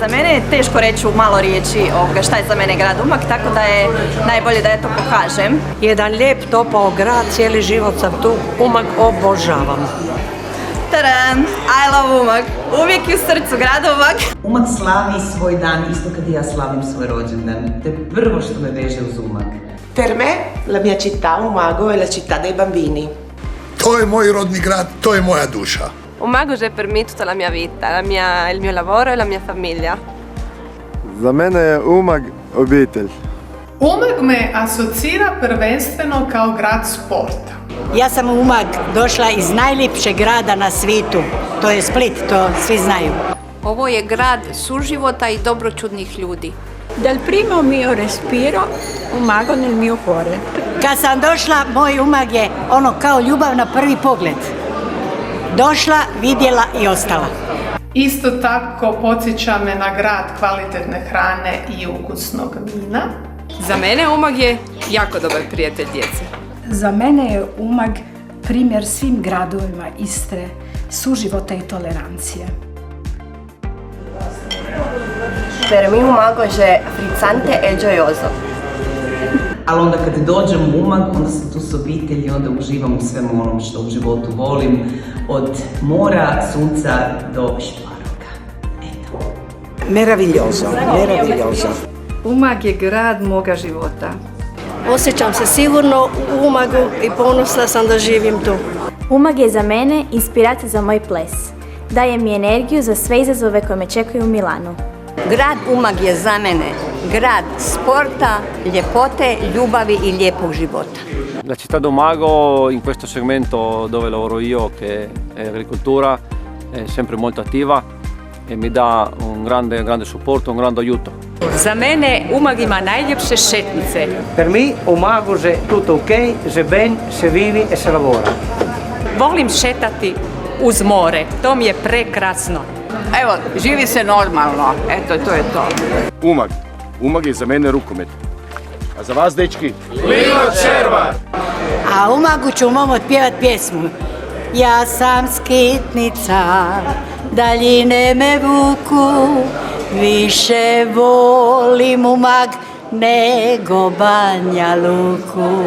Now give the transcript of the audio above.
Za mene je teško reći u malo riječi šta je za mene grad Umag, tako da je najbolje da ja to pokažem. Jedan lijep, topao grad, cijeli život sam tu. Umag obožavam. Taran! I love Umag! Uvijek je u srcu grada Umag. Umag slavi svoj dan isto kad ja slavim svoj rođendan. To je prvo što me veže uz Umag. Per me la mia città Umago è la città dei bambini. To je moj rodni grad, to je moja duša. Umago je per me tutta la mia vita, il mio lavoro e la mia famiglia. Za mene je Umag obitelj. Umag me asocira prvenstveno kao grad sporta. Ja sam u Umag došla iz najljepšeg grada na svijetu, to je Split, to svi znaju. Ovo je grad suživota i dobročudnih ljudi. Dal primo mio respiro, Umago nel mio cuore. Kad sam došla, moj Umag je ono kao ljubav na prvi pogled. Došla, vidjela i ostala. Isto tako podsjeća me na grad kvalitetne hrane i ukusnog vina. Za mene Umag je jako dobar prijatelj djece. Za mene je Umag primjer svim gradovima Istre, suživota i tolerancije. Per me Umago je frizzante e gioioso. Ali onda kad dođem u Umag, onda sam tu s obitelji, onda uživam u svemu onom što u životu volim. Od mora, sunca do šparoga. Eto. Meraviglioso, meraviglioso. Umag je grad moga života. Osjećam se sigurno u Umagu i ponosna sam da živim tu. Umag je za mene inspiracija za moj ples. Daje mi energiju za sve izazove koje me čekaju u Milanu. Grad Umag je za mene grad sporta, ljepote, ljubavi i lijepog života. La città d'Umago in questo segmento dove lavoro io, che è agricoltura, è sempre molto attiva e mi dà un grande supporto, un grande aiuto. Za mene Umag ima najljepše šetnice. Per me Umago je tutto ok, je ben, se vivi e se lavora. Volim šetati uz more, to mi je prekrasno. Evo, živi se normalno, eto, to je to. Umag je za mene rukomet. A za vas, dečki? Lilo Červar! A u Umagu ću mom otpjevat pjesmu. Ja sam skitnica, daljine me vuku, više volim Umag nego Banja Luku.